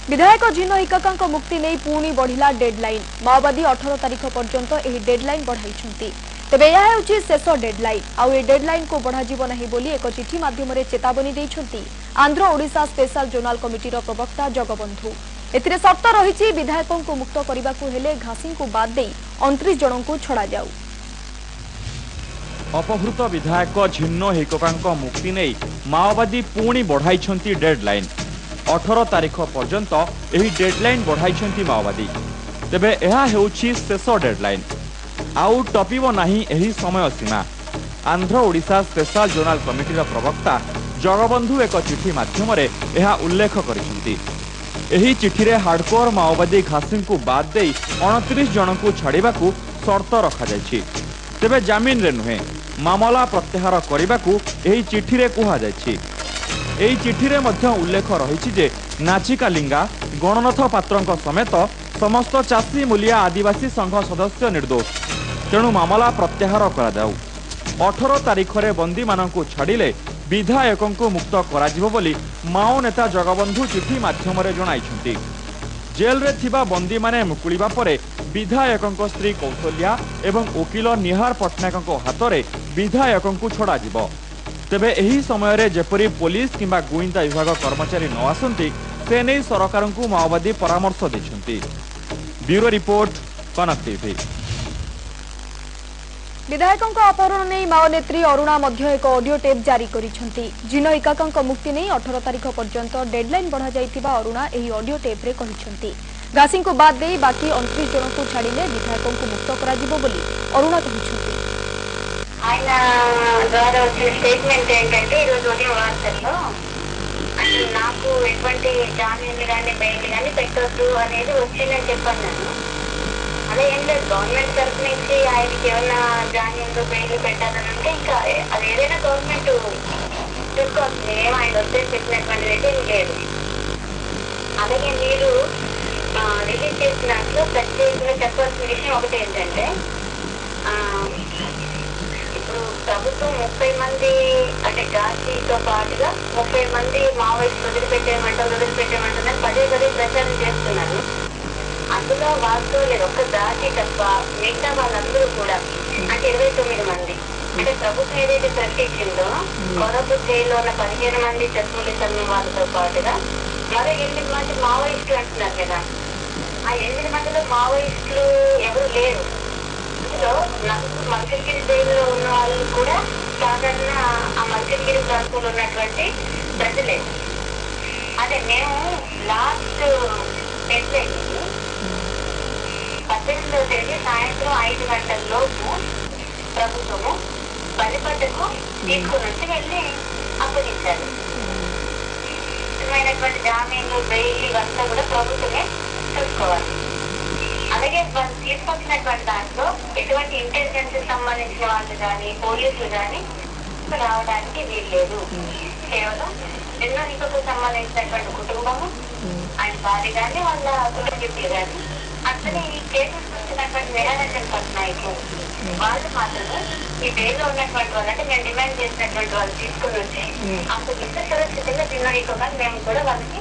विधायक झिनो हिकाका मुक्ति नहीं पुणी बढ़िला डेडलाइन। माओवादी 18 तारिख पर्यंत यह डेडलाइन बढ़ाई तेबे यह शेष डेडलाइन आउ ए डेडलाइन को बढ़ा नहीं बोली एक चिठी माध्यम चेतावनी देइछंती आंध्र ओडिशा स्पेशल जोनाल कमिटीर प्रवक्ता जगबंधु। एथिरे शर्त रही विधायकों को मुक्त करने को हेले घासी को बाद दे 29 जन को छड़ा जाऊ। अपहृत विधायक झिन्नो हिकाका मुक्ति नहीं माओवादी पुणी बढ़ाई डेडलाइन। 18 तारिख पर्यंत यही डेडलाइन बढ़ाई माओवादी। तेबे यह हेउछि शेष डेडलाइन आउ टपिबो नाही एही समय सीमा। आंध्र ओडिशा स्पेशल जोनाल कमिटीर प्रवक्ता जगबंधु एक चिठी माध्यम यह उल्लेख करिसेंती। एही चिठीरे हार्डकोर माओवादी घासी को बाद दे 29 जन को छाड़ा शर्त रखा जायछि। तेबे जामिन रे नुहे मामला प्रत्याहार करने को एही चिठीरे कुहा जायछि। एही चिठीरे मध्य उल्लेख रही जे नाचिकालिंगा गणनाथ पात्रंक समेत समस्त चाषी मूलिया आदिवासी संघ सदस्य निर्दोष, तेणु मामला प्रत्याहार करा जाऊ। 18 तारिख रे बंदी माननकु छाड़िले विधायकों को मुक्त कराजिबो बोली माओ नेता जगबंधु चिठी माध्यम रे जणाइछंती। जेल रे थिबा बंदी माने मुकुलिबा परे विधायकों स्त्री कौशल्या एवं वकील निहार पट्टनायकों हाथ में विधायकों को छड़ा जिवो। तेबे एही समय रे जेपरी पुलिस किंबा गुइंदा विभाग कर्मचारी न आसंती से नहीं सरकार को माओवादी परामर्श देछंती। ब्यूरो रिपोर्ट, कनक टीवी। विधायकों अपहरण नहीं माओ नेत्री अरुणा मध्य एक ऑडियो टेप जारी करिसेंती। झिनो हिकाका मुक्ति नहीं 18 तारिख पर्यंत डेडलाइन बढ़ा जाइतिबा अरुणा एही ऑडियो टेप रे कहिसेंती। घासी को बाद दे बाकी 29 जन को छाड़िले विधायकों को मुक्त कराजिबो बोली अरुणा कहिसेंती। ఆయన ద్వారా వచ్చిన స్టేట్మెంట్ ఏంటంటే ఈరోజు ఉదయం వార్తల్లో అసలు నాకు ఎటువంటి జామీన్లు కానీ బెయిల్ కానీ పెట్టొద్దు అనేది వచ్చిందని చెప్పాను నేను. అదే ఏం లేదు, గవర్నమెంట్ తరఫు నుంచి ఆయనకి ఏమన్నా జామీన్లు బెయిల్ పెట్టాలని అంటే ఇంకా అది ఏదైనా గవర్నమెంట్ చూసుకోవాల్సింది. ఏమో ఆయన వస్తే చెప్పినటువంటిది అయితే ఏం లేదు. అలాగే మీరు రిలీజ్ చేసిన దాంట్లో ప్రత్యేకంగా చెప్పాల్సిన విషయం ఒకటి ఏంటంటే ఇప్పుడు ప్రభుత్వం 30 మంది అంటే గాంధీతో పాటుగా 30 మంది మావోయిస్టులు వదిలిపెట్టేయమంటుందని పదే ప్రచారం చేస్తున్నారు. అందులో వాస్తవం లేదు, ఒక్క దాటి తప్ప మిగతా వాళ్ళందరూ కూడా అంటే 29 మంది అంటే ప్రభుత్వం ఏదైతే ప్రకటించిందో కొరపు జైల్లో ఉన్న 15 మంది శత్రువులు తమ్మిన వాళ్ళతో పాటుగా మరో 8 మంది మావోయిస్టులు అంటున్నారు కదా. ఆ 8 మందిలో మావోయిస్టులు ఎవరు లేరు. మల్కజ్గిరి జైల్లో ఉన్న వాళ్ళు కూడా సాధారణ ఆ మల్కజ్గిరి ప్రాంతంలో ఉన్నటువంటి ప్రజలే. అదే మేము లాస్ట్ డెడ్లైన్ 18వ తేదీ సాయంత్రం 5 గంటల లోపు ప్రభుత్వము బలిపడ్డకు తీసుకుని వచ్చి వెళ్ళి అప్పగించారు. ఇష్టమైనటువంటి జామీన్లు బెయిల్ ఇవంతా కూడా ప్రభుత్వమే చూసుకోవాలి. అలాగే వాళ్ళు తీసుకొచ్చినటువంటి దాంట్లో ఎటువంటి ఇంటెలిజెన్స్ సంబంధించిన వాళ్ళు కానీ పోలీసులు కానీ రావడానికి వీల్లేదు. కేవలం ఎన్నో ఇంకొక సంబంధించినటువంటి కుటుంబము ఆయన భార్య కానీ వాళ్ళ కుటుంబీకులు కానీ అట్లనే ఈ కేసులు వచ్చినటువంటి నిరారంజన్ పట్నాయక్ వాళ్ళు మాత్రమే ఈ బెయిల్లో ఉన్నటువంటి వాళ్ళు అంటే మేము డిమాండ్ చేసినటువంటి వాళ్ళు తీసుకుని వచ్చి అంత సురక్షితంగా తిన్న మేము కూడా వాళ్ళకి